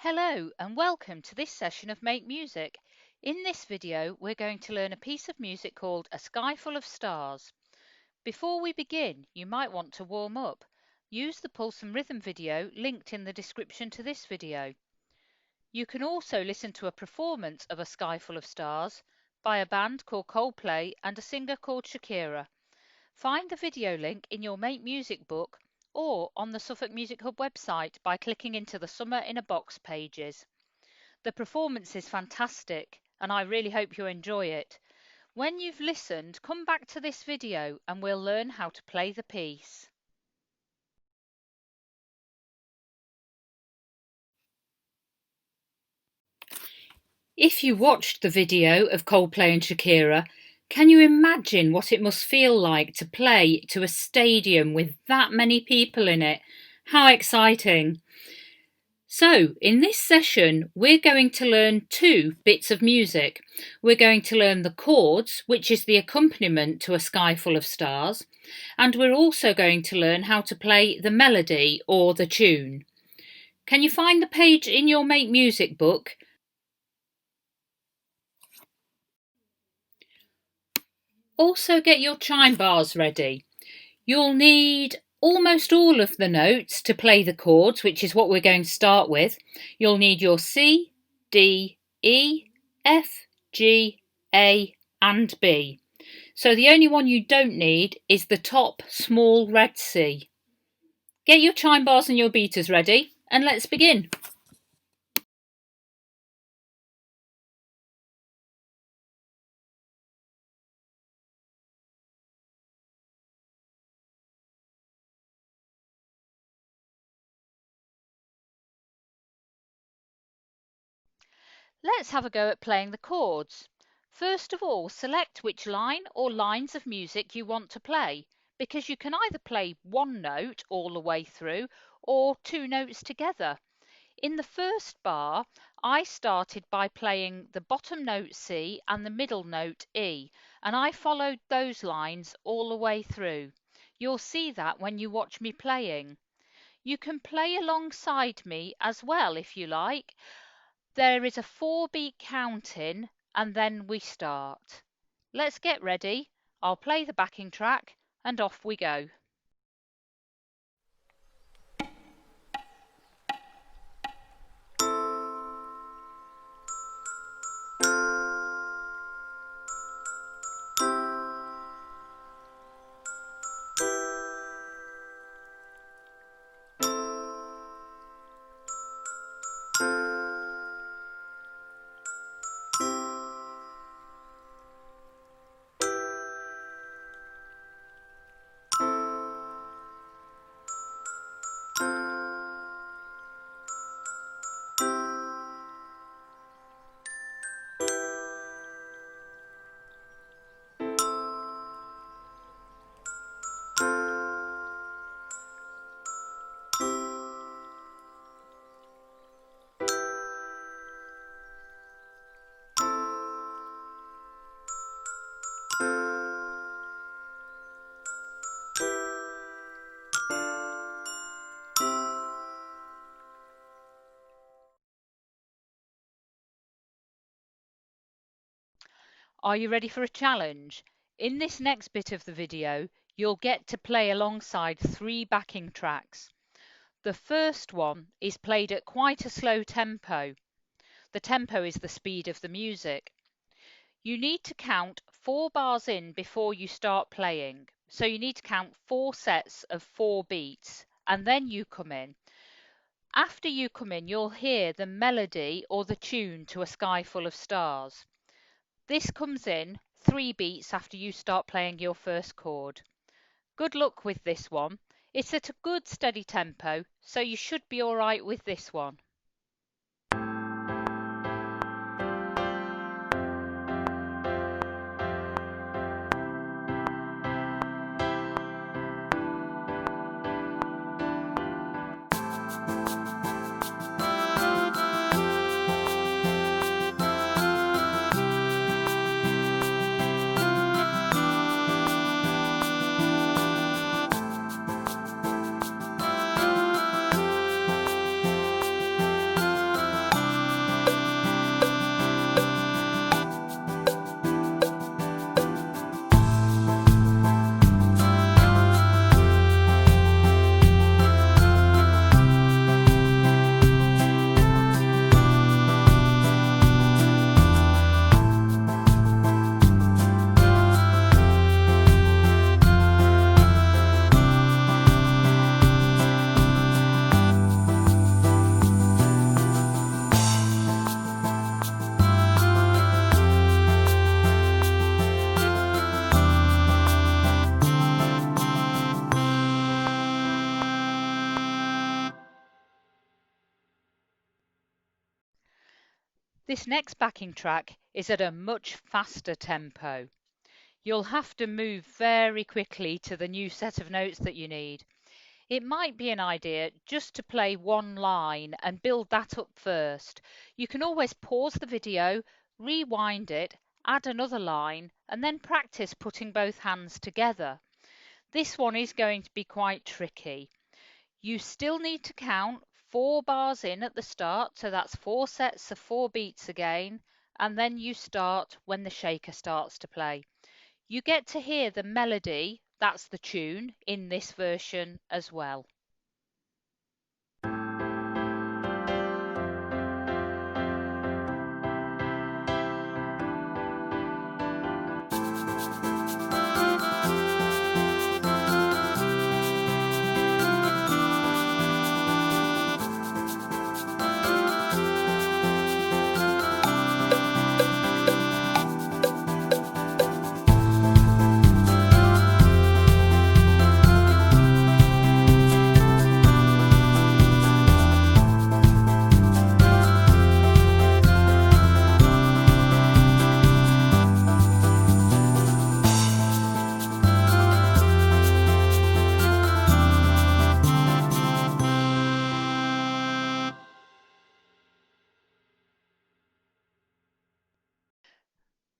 Hello and welcome to this session of Make Music. In this video we're going to learn a piece of music called A Sky Full of Stars. Before we begin, you might want to warm up. Use the pulse and rhythm video linked in the description to this video. You can also listen to a performance of A Sky Full of Stars by a band called Coldplay and a singer called Shakira. Find the video link in your Make Music book or on the Suffolk Music Hub website by clicking into the Summer in a Box pages. The performance is fantastic and I really hope you enjoy it. When you've listened, come back to this video and we'll learn how to play the piece. If you watched the video of Coldplay and Shakira, can you imagine what it must feel like to play to a stadium with that many people in it? How exciting! So, in this session, we're going to learn two bits of music. We're going to learn the chords, which is the accompaniment to A Sky Full of Stars, and we're also going to learn how to play the melody or the tune. Can you find the page in your Make Music book? Also get your chime bars ready. You'll need almost all of the notes to play the chords, which is what we're going to start with. You'll need your C, D, E, F, G, A and B. So the only one you don't need is the top small red C. Get your chime bars and your beaters ready and let's begin. Let's have a go at playing the chords. First of all, select which line or lines of music you want to play, because you can either play one note all the way through or two notes together. In the first bar, I started by playing the bottom note C and the middle note E, and I followed those lines all the way through. You'll see that when you watch me playing. You can play alongside me as well if you like. There is a 4-beat counting and then we start. Let's get ready. I'll play the backing track and off we go. Are you ready for a challenge? In this next bit of the video, you'll get to play alongside 3 backing tracks. The first one is played at quite a slow tempo. The tempo is the speed of the music. You need to count 4 bars in before you start playing. So you need to count 4 sets of 4 beats and then you come in. After you come in, you'll hear the melody or the tune to A Sky Full of Stars. This comes in 3 beats after you start playing your first chord. Good luck with this one. It's at a good steady tempo, so you should be alright with this one. This next backing track is at a much faster tempo. You'll have to move very quickly to the new set of notes that you need. It might be an idea just to play one line and build that up first. You can always pause the video, rewind it, add another line, and then practice putting both hands together. This one is going to be quite tricky. You still need to count 4 bars in at the start, so that's 4 sets of 4 beats again, and then you start when the shaker starts to play. You get to hear the melody, that's the tune, in this version as well.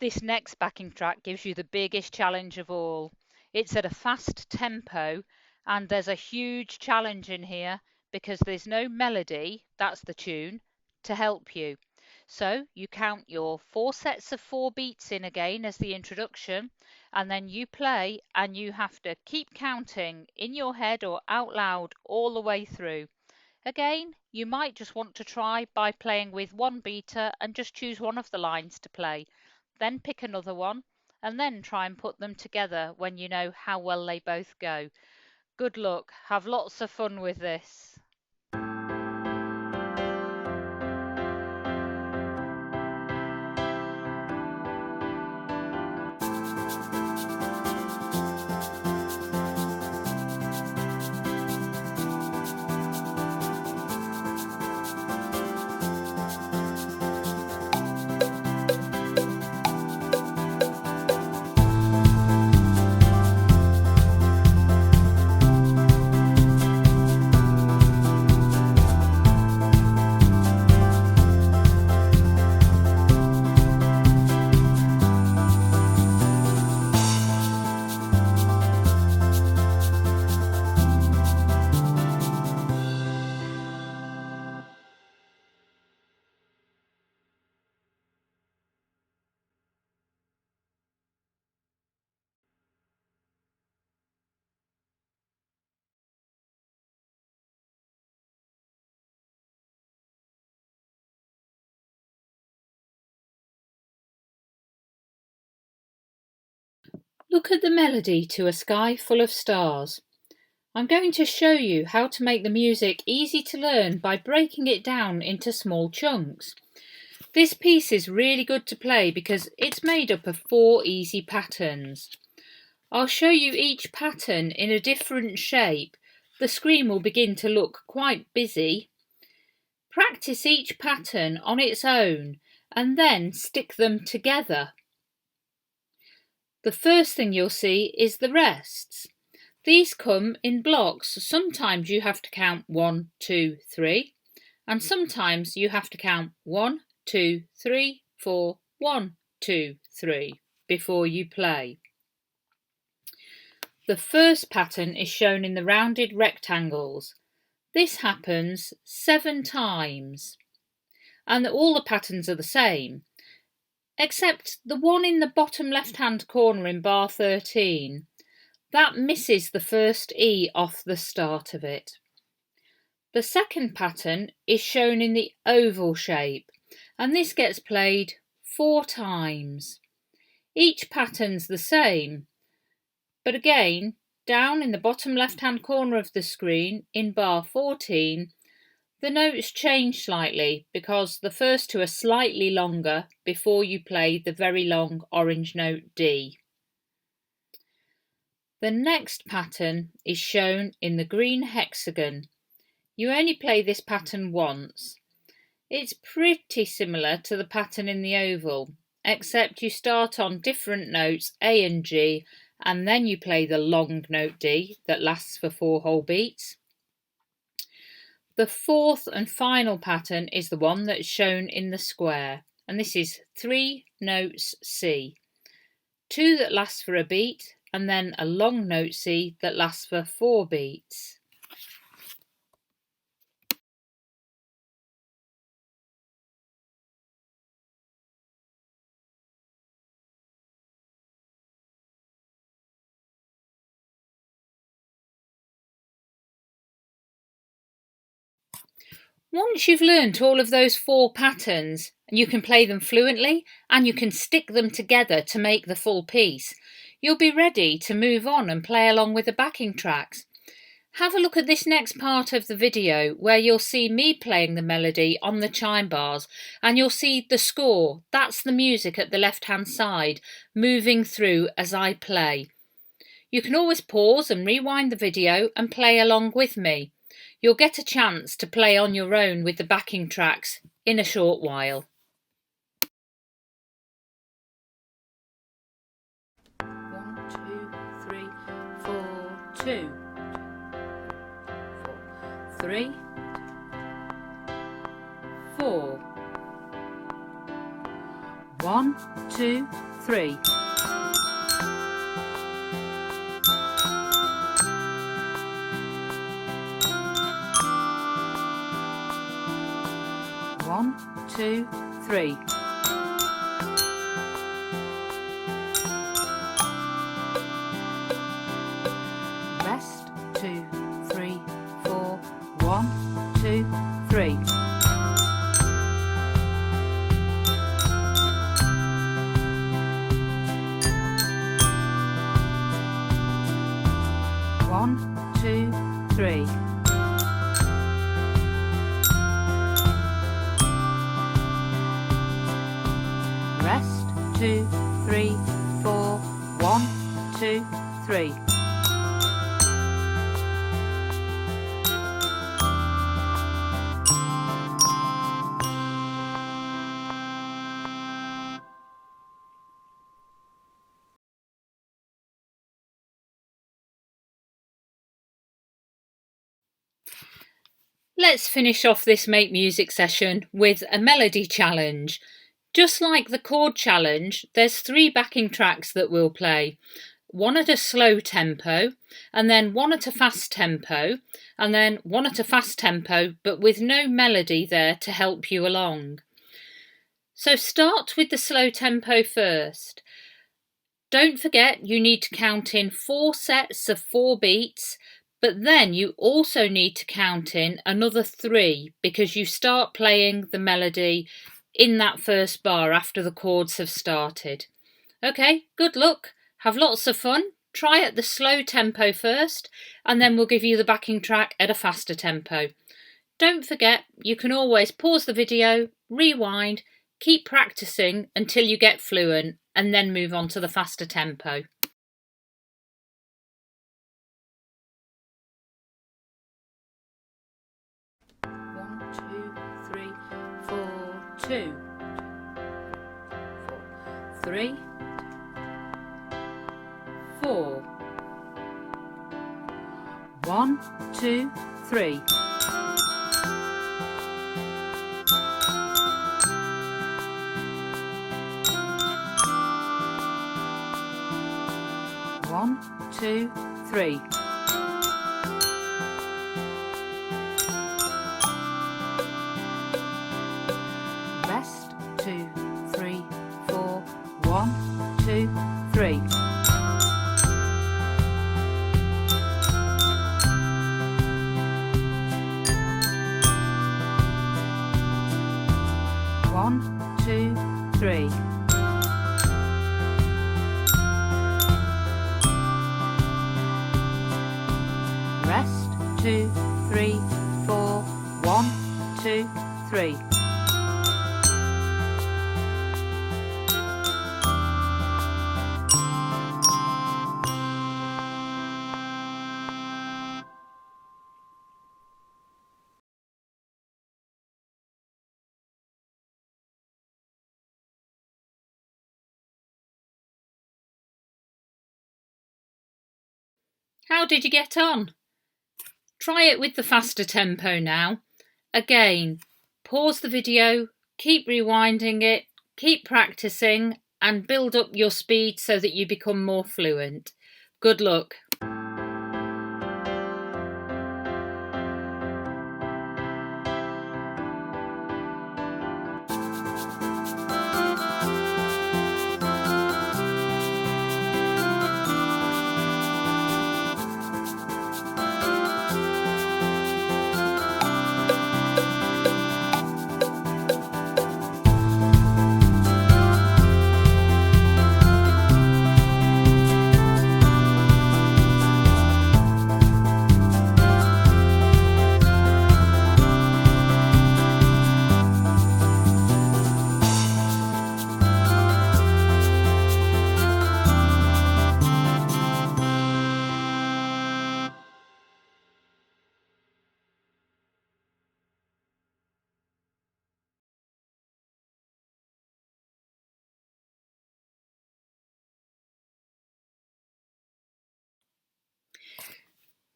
This next backing track gives you the biggest challenge of all. It's at a fast tempo, and there's a huge challenge in here because there's no melody, that's the tune, to help you. So you count your 4 sets of 4 beats in again as the introduction, and then you play and you have to keep counting in your head or out loud all the way through. Again, you might just want to try by playing with one beater and just choose one of the lines to play. Then pick another one, and then try and put them together when you know how well they both go. Good luck, have lots of fun with this. Look at the melody to A Sky Full of Stars. I'm going to show you how to make the music easy to learn by breaking it down into small chunks. This piece is really good to play because it's made up of 4 easy patterns. I'll show you each pattern in a different shape. The screen will begin to look quite busy. Practice each pattern on its own and then stick them together. The first thing you'll see is the rests. These come in blocks. Sometimes you have to count 1, 2, 3, and sometimes you have to count 1, 2, 3, 4, 1, 2, 3 before you play. The first pattern is shown in the rounded rectangles. This happens 7 times, and all the patterns are the same, except the one in the bottom left-hand corner in bar 13. That misses the first E off the start of it. The second pattern is shown in the oval shape, and this gets played 4 times. Each pattern's the same, but again, down in the bottom left-hand corner of the screen in bar 14, the notes change slightly because the first 2 are slightly longer before you play the very long orange note D. The next pattern is shown in the green hexagon. You only play this pattern once. It's pretty similar to the pattern in the oval, except you start on different notes A and G, and then you play the long note D that lasts for 4 whole beats. The fourth and final pattern is the one that's shown in the square, and this is 3 notes C, 2 that last for a beat, and then a long note C that lasts for 4 beats. Once you've learnt all of those 4 patterns, you can play them fluently and you can stick them together to make the full piece, you'll be ready to move on and play along with the backing tracks. Have a look at this next part of the video where you'll see me playing the melody on the chime bars, and you'll see the score, that's the music at the left hand side, moving through as I play. You can always pause and rewind the video and play along with me. You'll get a chance to play on your own with the backing tracks in a short while. 1, 2, 3, 4, 2, 3, 4, 1, 2, 3. 1, 2, 3. Rest, 2, 3, 4. 1, 2, 3. 1, 2, 3. Rest, 2, 3, 4, 1, 2, 3. Let's finish off this Make Music session with a melody challenge. Just like the chord challenge, there's 3 backing tracks that we'll play. One at a slow tempo, and then one at a fast tempo, and then one at a fast tempo, but with no melody there to help you along. So start with the slow tempo first. Don't forget you need to count in 4 sets of 4 beats, but then you also need to count in another 3 because you start playing the melody in that first bar after the chords have started. Okay, good luck, have lots of fun, try at the slow tempo first, and then we'll give you the backing track at a faster tempo. Don't forget, you can always pause the video, rewind, keep practicing until you get fluent, and then move on to the faster tempo. One, 2, 3, 4, 2, 4, 3, 4, 1, 2, 3. 1, 2, 3. Rest, 2, 3, 4. 1, 2, 3. 1, 2, 3. Rest, 2, 3, 4. 1, 2, 3. How did you get on? Try it with the faster tempo now. Again, pause the video, keep rewinding it, keep practicing, and build up your speed so that you become more fluent. Good luck.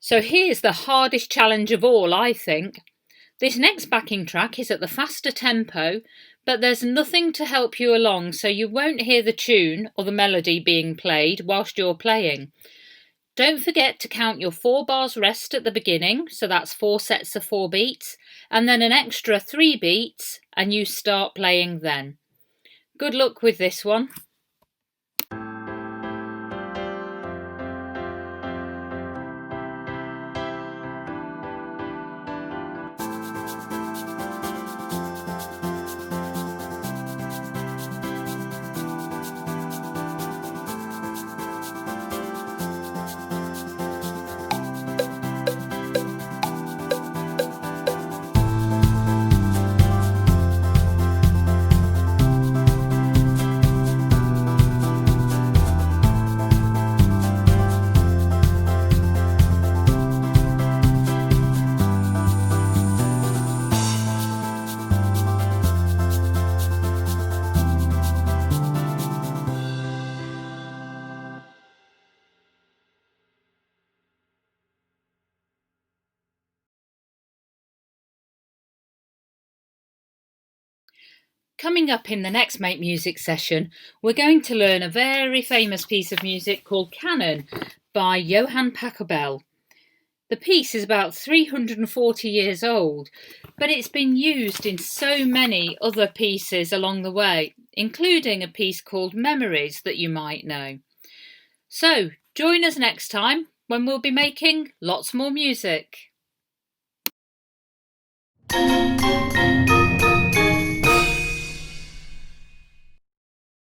So here's the hardest challenge of all, I think. This next backing track is at the faster tempo, but there's nothing to help you along, so you won't hear the tune or the melody being played whilst you're playing. Don't forget to count your 4 bars rest at the beginning, so that's 4 sets of 4 beats, and then an extra 3 beats, and you start playing then. Good luck with this one. Coming up in the next Make Music session, we're going to learn a very famous piece of music called Canon by Johann Pachelbel. The piece is about 340 years old, but it's been used in so many other pieces along the way, including a piece called Memories that you might know. So, join us next time when we'll be making lots more music.